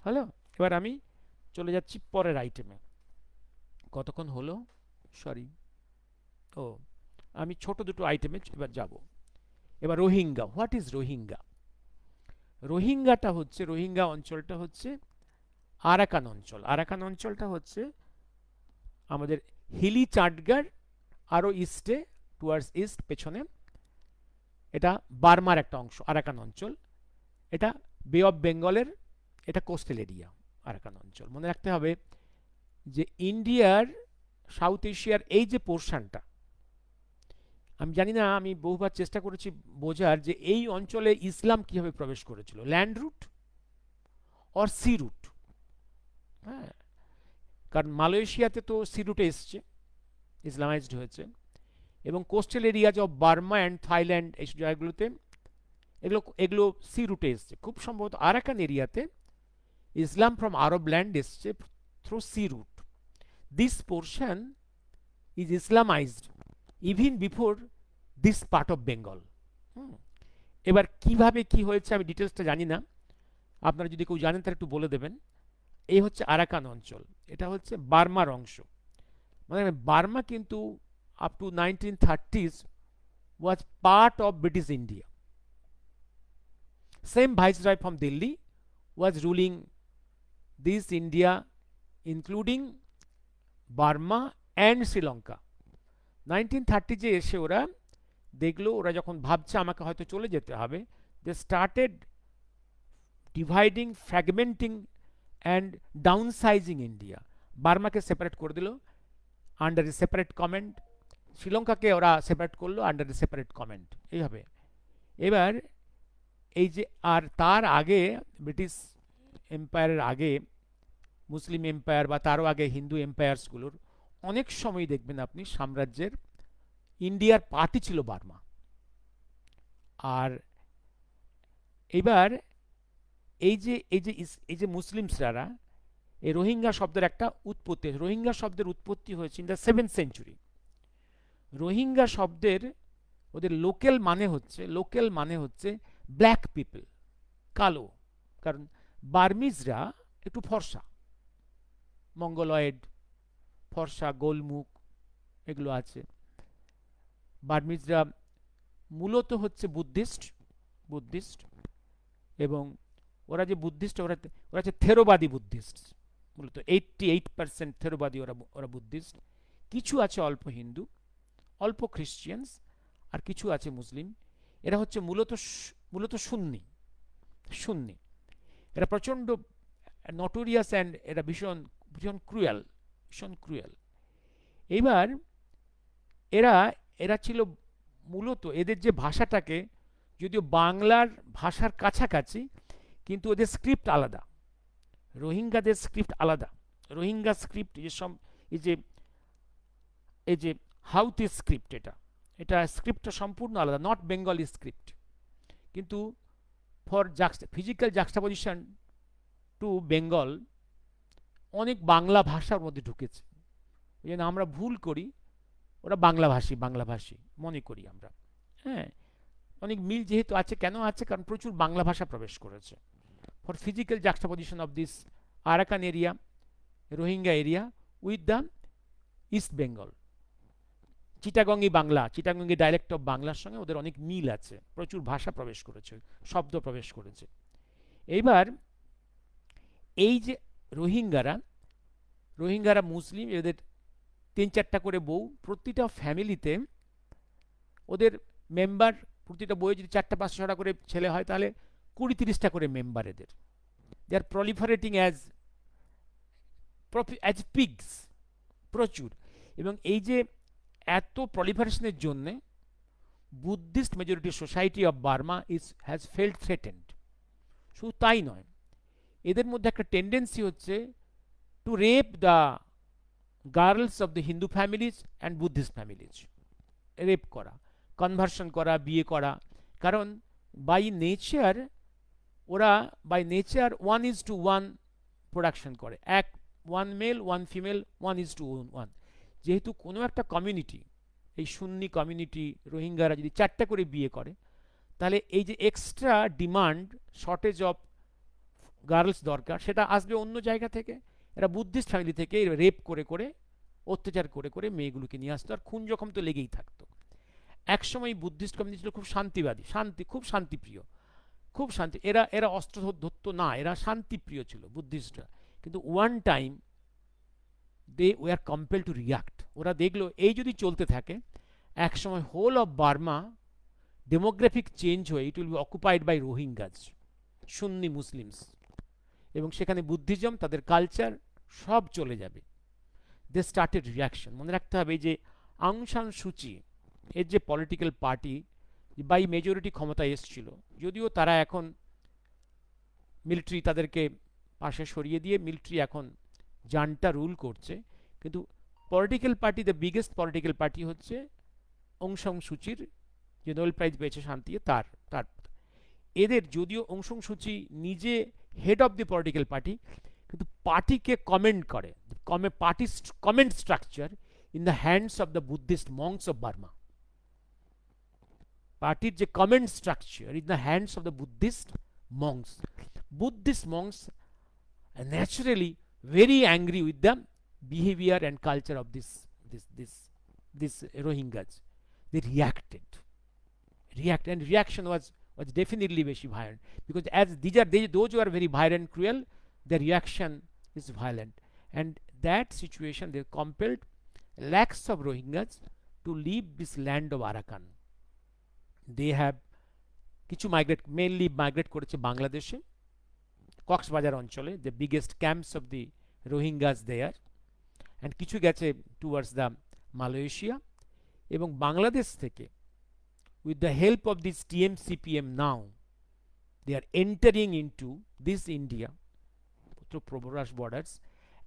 Hello, এবার আমি চলে যাচ্ছি পরের আইটেমে। কতক্ষণ হলো? সরি, ও আমি ছোট দুটো আইটেমে এবার যাব। এবার রোহিঙ্গা। What is Rohingya? রোহিঙ্গাটা হচ্ছে, রোহিঙ্গা অঞ্চলটা হচ্ছে আরাকান অঞ্চল। আরাকান অঞ্চলটা হচ্ছে আমাদের হিলি চাটগার আরো ইস্টে, টুয়ার্ডস ইস্ট, পেছনে। এটা বার্মার একটা অংশ, আরাকান অঞ্চল। এটা বে অফ বেঙ্গলের, এটা কোস্টাল এরিয়া, আরাকান অঞ্চল। মনে রাখতে হবে যে ইন্ডিয়ার, সাউথ এশিয়ার এই যে পোর্শনটা, আমি জানি না, আমি বহুবার চেষ্টা করেছি বোঝার যে এই অঞ্চলে ইসলাম কিভাবে প্রবেশ করেছিল, land route or sea route. হ্যাঁ, কারণ মালয়েশিয়াতে তো সি রুটে এসছে, ইসলামাইজড হয়েছে। এবং coastal area of Burma and Thailand, এইসব জায়গাগুলোতে এগুলো এগুলো সি রুটে এসছে। খুব সম্ভবত আরাকান এরিয়াতে ইসলাম ফ্রম আরব ল্যান্ড এসছে through sea route. This portion is Islamized even before this part of Bengal. এবার কিভাবে কি হয়েছে আমি ডিটেলসটা জানি না, আপনারা যদি কেউ জানেন তারা একটু বলে দেবেন। এই হচ্ছে আরাকান অঞ্চল, এটা হচ্ছে বার্মার অংশ। মানে বার্মা কিন্তু up to 1930s was part of British India. Same viceroy from Delhi was ruling this India, including Burma and Sri Lanka. 1930 যে এসে ওরা দেখলো, ওরা যখন ভাবছে আমাকে হয়তো চলে যেতে হবে, they started dividing, fragmenting and downsizing India. বার্মাকে সেপারেট করে দিল আন্ডার এ সেপারেট কমেন্ট, শ্রীলঙ্কাকে ওরা সেপারেট করলো আন্ডার এ সেপারেট কমেন্ট, এইভাবে। এবার এই যে, আর তার আগে ব্রিটিশ এম্পায়ারের আগে, মুসলিম এম্পায়ার বা তারও আগে হিন্দু এম্পায়ার্সগুলোর অনেক সময় দেখবেন আপনি সাম্রাজ্যের ইন্ডিয়ার পার্টি ছিল বার্মা। আর এবার এই যে মুসলিমসরা, এই রোহিঙ্গা শব্দের একটা উৎপত্তি, রোহিঙ্গা শব্দের উৎপত্তি হয়েছে in the 7th century। Rohingya শব্দের ওদের লোকাল মানে হচ্ছে ব্ল্যাক পিপল, কালো। কারণ বার্মিজরা একটু ফর্সা, মঙ্গলয়েড, ফর্সা, গোলমুখ এগুলো আছে। বার্মিজরা মূলত হচ্ছে বুদ্ধিস্ট, এবং ওরা যে বুদ্ধিস্ট, ওরা হচ্ছে থেরোবাদী বুদ্ধিস্ট, মূলত 88% থেরোবাদী ওরা বুদ্ধিস্ট। কিছু আছে অল্প হিন্দু, অল্প খ্রিস্টিয়ানস, আর কিছু আছে মুসলিম। এরা হচ্ছে মূলত সুন্নি সুন্নি এরা প্রচণ্ড নটোরিয়াস অ্যান্ড এরা ভীষণ ভীষণ ক্রুয়াল ভীষণ ক্রুয়াল। এইবার এরা এরা ছিল মূলত এদের যে ভাষাটাকে যদিও বাংলার ভাষার কাছাকাছি কিন্তু ওদের স্ক্রিপ্ট আলাদা, রোহিঙ্গাদের স্ক্রিপ্ট আলাদা। রোহিঙ্গা স্ক্রিপ্ট এই যে হাউথি স্ক্রিপ্ট, এটা স্ক্রিপ্টটা সম্পূর্ণ আলাদা, নট বেঙ্গলি স্ক্রিপ্ট। কিন্তু ফর ফিজিক্যাল জাক্সটাপোজিশন টু বেঙ্গল অনেক বাংলা ভাষার মধ্যে ঢুকেছে, ওই জন্য আমরা ভুল করি ওরা বাংলাভাষী মনে করি আমরা। হ্যাঁ, অনেক মিল যেহেতু আছে, কেন আছে? কারণ প্রচুর বাংলা ভাষা প্রবেশ করেছে। For physical juxtaposition of this Arakan area, Rohingya area with the east Bengal, Chittagongi Bangla, Chittagongi dialect of বাংলার সঙ্গে ওদের অনেক মিল আছে, প্রচুর ভাষা প্রবেশ করেছে, শব্দ প্রবেশ করেছে। এইবার এই যে রোহিঙ্গারা মুসলিম, এদের 3-4টা করে বউ, প্রতিটা ফ্যামিলিতে ওদের মেম্বার, প্রতিটা বইয়ে যদি 4টা-5টা করে ছেলে হয় তাহলে 20-30টা করে মেম্বার এদের। দে আর প্রলিফারেটিং অ্যাজ পিগস, প্রচুর। এবং এই যে এত প্রলিফারেশনের জন্যে Buddhist majority society of Burma has felt threatened. শুধু তাই নয়, এদের মধ্যে একটা টেন্ডেন্সি হচ্ছে to rape the girls of the Hindu families and Buddhist families, rape করা, কনভার্সন করা, বিয়ে করা। কারণ বাই নেচার ওরা 1:1 প্রোডাকশন করে, 1 মেল 1 ফিমেল 1:1। যেহেতু কোনো একটা কমিউনিটি, এই সুন্নি কমিউনিটি রোহিঙ্গারা যদি 4টা করে বিয়ে করে, তাহলে এই যে extra demand, shortage of girls দরকার, সেটা আসবে অন্য জায়গা থেকে। এরা বুদ্ধিস্ট ফ্যামিলি থেকে রেপ করে করে, অত্যাচার করে করে মেয়েগুলোকে নিয়ে আসতো, আর খুন জখম তো লেগেই থাকতো। একসময় বুদ্ধিস্ট কমিউনিটি ছিল খুব শান্তিবাদী, খুব শান্তিপ্রিয়, খুব শান্তি। এরা অস্ত্র ধরতো না, এরা শান্তিপ্রিয় ছিল বুদ্ধিস্টরা। কিন্তু one time they were compel to react. ওরা দেখলো এই যদি চলতে থাকে, একসময় whole of Burma demographic change হয়ে it will be occupied by Rohingyas, Sunni Muslims, এবং সেখানে বুদ্ধিজম, তাদের কালচার সব চলে যাবে। They started reaction. মনে রাখতে হবে যে আং সান সুচি এর যে পলিটিক্যাল পার্টি বাই মেজরিটি ক্ষমতায় এসছিল, যদিও তারা এখন মিলিটারি তাদেরকে পাশে সরিয়ে দিয়ে মিলিটারি এখন জান্টা রুল করছে, কিন্তু political party, the biggest political party হচ্ছে অং সান সুচির, যে নোবেল প্রাইজ পেয়েছে শান্তি, তার এদের, যদিও অং সান সুচি নিজে head of the political party, কিন্তু পার্টিকে কমেন্ট করে, party command structure in the hands of the Buddhist monks of Burma. পার্টির যে command structure in the hands of the Buddhist monks. Buddhist monks naturally very angry with the behavior and culture of this Rohingyas. They reacted, and reaction was definitely very violent, because as those who are very violent, cruel, their reaction is violent, and that situation they compelled lakhs of Rohingyas to leave this land of Arakan. They have mainly migrate করেছে বাংলাদেশে, কক্সবাজার অঞ্চলে, the biggest camps of the Rohingyas there, and কিছু গেছে towards the Malaysia, এবং বাংলাদেশ থেকে with the help of this TMCPM now they are entering into this India through Proborash borders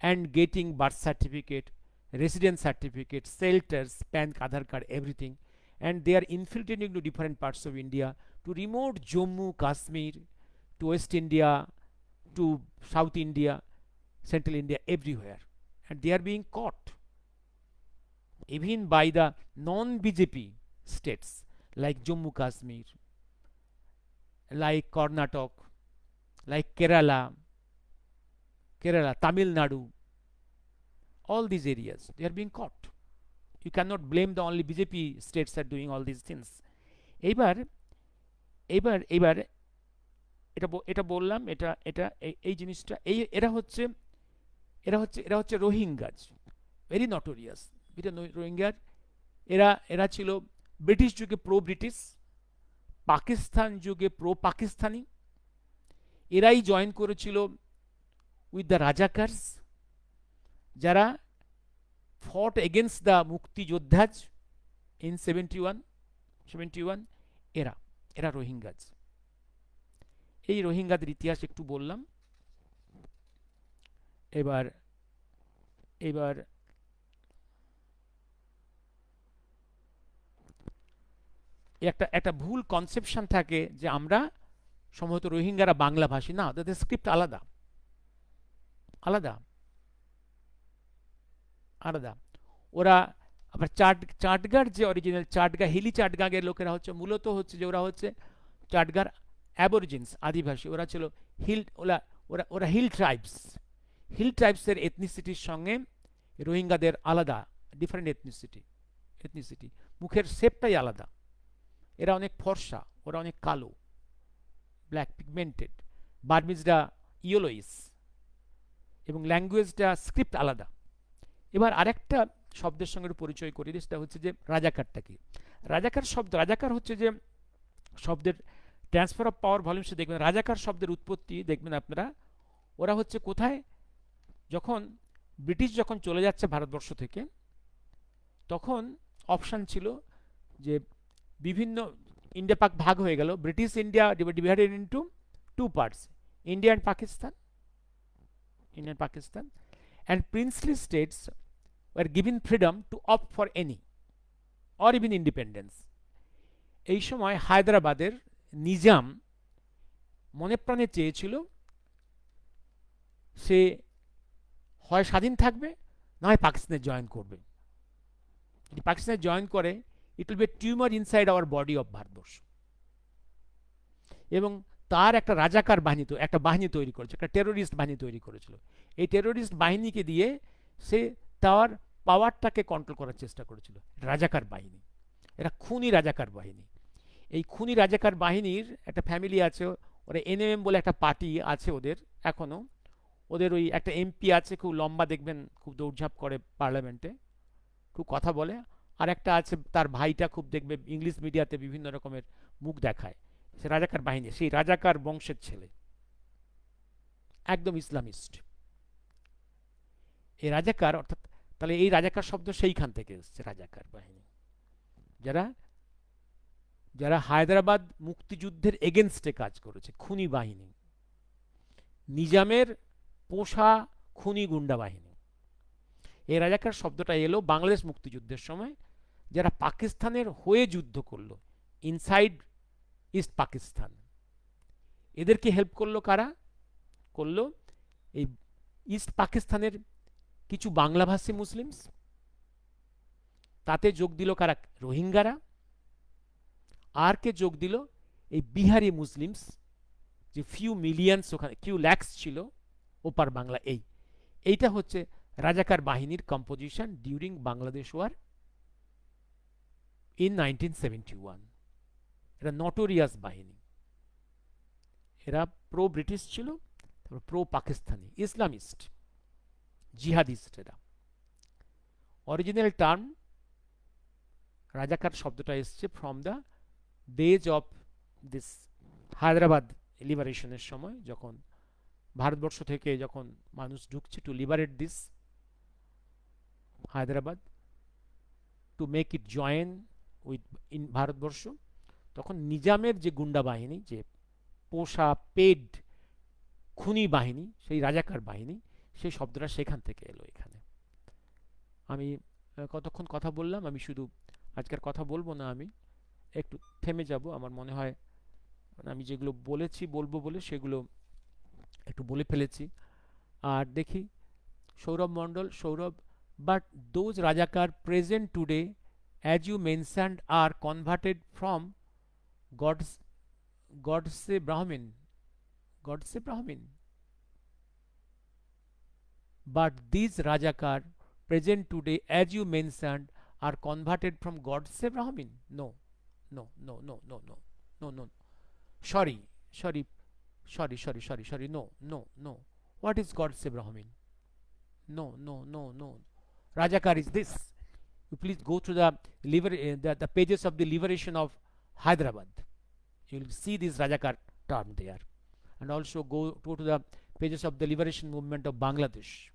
and getting birth certificate, residence certificate, shelters, PAN, Aadhaar card, everything, and they are infiltrating into different parts of India, to remote Jammu, Kashmir, to West India, to South India, Central India, everywhere, and they are being caught even by the non-BJP states like Jammu Kashmir, like Karnataka, like Kerala, Tamil Nadu, all these areas they are being caught. You cannot blame the only BJP states are doing all these things. এইবার এটা বললাম, এটা এই জিনিসটা, এরা হচ্ছে রোহিঙ্গাজ, very notorious রোহিঙ্গার। এরা ছিল ব্রিটিশ যুগে প্রো ব্রিটিশ, পাকিস্তান যুগে প্রো পাকিস্তানি, এরাই জয়েন করেছিল উইথ দ্য রাজাকার্স, যারা ফট এগেনস্ট দ্য মুক্তিযোদ্ধাজ ইন 71 এরা এরা রোহিঙ্গাজ। এই রোহিঙ্গাদের ইতিহাস একটু বললাম। এবার এবার একটা একটা ভুল কনসেপশন থাকে যে আমরা সম্ভবত রোহিঙ্গারা বাংলা ভাষী, না, তাদের স্ক্রিপ্ট আলাদা আলাদা আলাদা। ওরা আবার চাটগার যে অরিজিনাল চাটগা, হিলি চাটগাঁয়ের লোকেরা হচ্ছে মূলত হচ্ছে যে ওরা হচ্ছে চাটগার অ্যাবরিজিনস, আদিবাসী। ওরা ছিল হিল, ওরা ওরা ওরা হিল ট্রাইবস। হিল ট্রাইবসের এথনিসিটির সঙ্গে রোহিঙ্গাদের আলাদা, ডিফারেন্ট এথনিসিটি। মুখের শেপটাই আলাদা। এরা অনেক ফর্সা, ওরা অনেক কালো, ব্ল্যাক পিগমেন্টেড। বার্মিজরা ইয়েলোইস, এবং ল্যাঙ্গুয়েজটা স্ক্রিপ্ট আলাদা। এবার আরেকটা শব্দের সঙ্গে পরিচয় করি, সেটা হচ্ছে যে রাজাকারটা কি। রাজাকার শব্দ, রাজাকার হচ্ছে যে শব্দের ট্রান্সফার অফ পাওয়ার ভলিউমসে দেখবেন রাজাকার শব্দের উৎপত্তি দেখবেন আপনারা। ওরা হচ্ছে কোথায়, যখন ব্রিটিশ যখন চলে যাচ্ছে ভারতবর্ষ থেকে, তখন অপশান ছিল যে বিভিন্ন, ইন্ডিয়া পাক ভাগ হয়ে গেল, British India divided into two parts, India and Pakistan, and princely states were given freedom to opt for any or even independence. এই সময় হায়দ্রাবাদের নিজাম মনে প্রাণে চেয়েছিল সে হয় স্বাধীন থাকবে, না হয় পাকিস্তানে জয়েন করবে। যদি পাকিস্তানে জয়েন করে, ইট will B A tumour inside our body of Bharatvarsha. এবং তার একটা রাজাকার বাহিনী, তো একটা বাহিনী তৈরি করেছে, একটা টেরোরিস্ট বাহিনী তৈরি করেছিল। এই টেরোরিস্ট বাহিনীকে দিয়ে সে তার পাওয়ারটাকে কন্ট্রোল করার চেষ্টা করেছিল। রাজাকার বাহিনী, এরা খুনি রাজাকার বাহিনী। এই খুনি রাজাকার বাহিনীর একটা ফ্যামিলি আছে, ওরা এনএমএম বলে একটা পার্টি আছে ওদের এখনো। ওদের ওই একটা এমপি আছে, খুব লম্বা, দেখবেন খুব দৌড়ঝাঁপ করে পার্লামেন্টে, খুব কথা বলে। আর একটা আছে তার ভাইটা, খুব দেখবে ইংলিশ মিডিয়াতে বিভিন্ন রকমের মুখ দেখায়। সে রাজাকার বাহিনী, সেই রাজাকার বংশের ছেলে, একদম ইসলামিস্ট। এই রাজাকার, অর্থাৎ তাহলে এই রাজাকার শব্দ সেইখান থেকে এসছে, রাজাকার বাহিনী, যারা যারা হায়দ্রাবাদ মুক্তিযুদ্ধের এগেনস্টে কাজ করেছে, খুনি বাহিনী, নিজামের পোষা খুনি গুন্ডা বাহিনী। এই রাজাকার শব্দটা এলো বাংলাদেশ মুক্তিযুদ্ধের সময়, যারা পাকিস্তানের হয়ে যুদ্ধ করলো, ইনসাইড ইস্ট পাকিস্তান। এদেরকে হেল্প করলো কারা? করলো এই ইস্ট পাকিস্তানের কিছু বাংলাভাষী মুসলিমস। তাতে যোগ দিল কারা? রোহিঙ্গারা। আর কে যোগ দিল? এই বিহারি মুসলিমস, যে ফিউ মিলিয়ন্স, ওখানে ফিউ ল্যাক্স ছিল ওপার বাংলা। এইটা হচ্ছে রাজাকার বাহিনীর composition during Bangladesh war in 1971। এরা নটোরিয়াস বাহিনী, এরা প্রো ব্রিটিশ ছিল, তারপর প্রো পাকিস্তানি, ইসলামিস্ট, জিহাদিস্ট। এরা অরিজিনাল টার্ম রাজাকার শব্দটা এসছে from the days of this Hyderabad লিবারেশনের সময়, যখন ভারতবর্ষ থেকে যখন মানুষ ঢুকছে to liberate this Hyderabad, to make it join with in Bharatvarsha, তখন নিজামের যে গুন্ডা বাহিনী, যে পোষা পেড খুনি বাহিনী, সেই রাজাকার বাহিনী, সেই শব্দটা সেখান থেকে এলো এখানে। আমি কতক্ষণ কথা বললাম, আমি শুধু আজকের কথা বলবো না, আমি একটু থেমে যাব। আমার মনে হয় আমি যেগুলো বলবো বলে সেগুলো একটু বলে ফেলেছি। আর দেখি সৌরভ মণ্ডল, সৌরভ, বাট দোজ রাজাকার present today as you mentioned are converted from Godse Brahmin, but these rajakar present today as you mentioned are converted from Godse Brahmin. No, sorry, no. What is Godse Brahmin? No. Rajakar is this. You please go to the pages of the liberation of Hyderabad. You will see this Rajakar term there. And also go to the pages of the liberation movement of Bangladesh.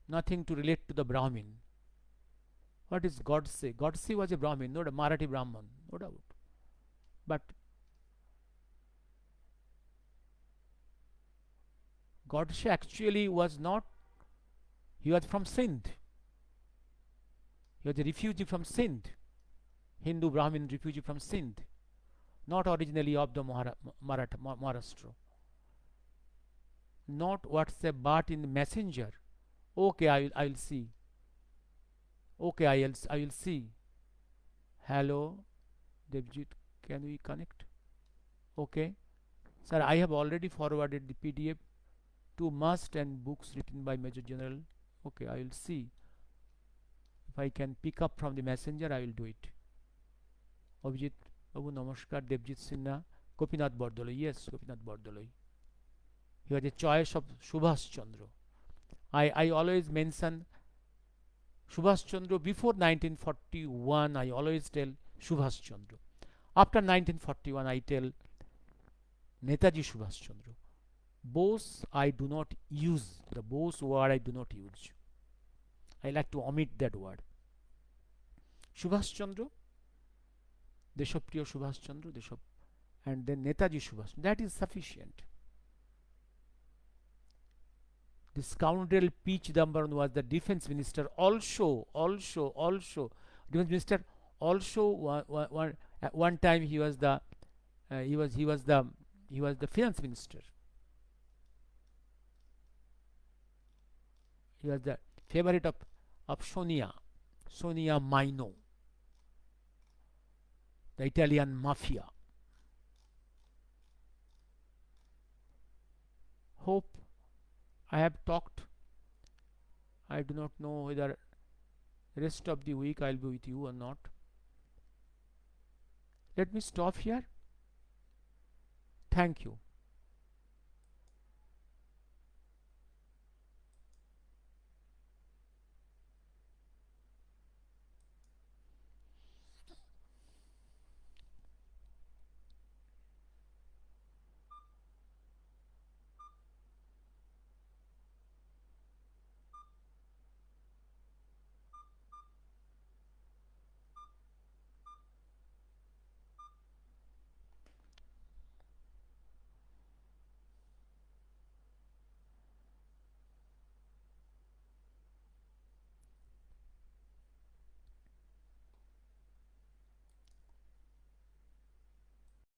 Nothing to relate to the Brahmin. What is Godse? Godse was a Brahmin, not a Marathi Brahman, no doubt. But Godse actually was not, he was from Sindh. He was a refugee from Sindh, Hindu Brahmin refugee from Sindh, not originally of the Maharashtra. Not WhatsApp, but in Messenger. Okay, I will see. Okay, I will see. Hello, Devjit, can we connect? Okay, sir, I have already forwarded the PDF to Must and books written by Major General. Okay, I will see. If I can pick up from the Messenger, I will do it. Abhijit Babu, Namaskar, Devjit Sinha, Gopinath Bordoloi. Yes, Gopinath Bordoloi. He was a choice of Subhash Chandra. I always mention Subhash Chandra before 1941. I always tell Subhash Chandra. After 1941, I tell Netaji Subhash Chandra. Bose I do not use. The Bose word I do not use. I like to omit that word. Subhash Chandra, Deshopriyo Subhash Chandra, and then Netaji Subhash. That is sufficient. The scoundrel P. Chidambaram was the defense minister. Also, defense minister. Also, at one time he was the finance minister. He was the favorite of Sonia Maino, the Italian mafia. Hope I have talked. I do not know whether rest of the week I'll be with you or not. Let me stop here. Thank you.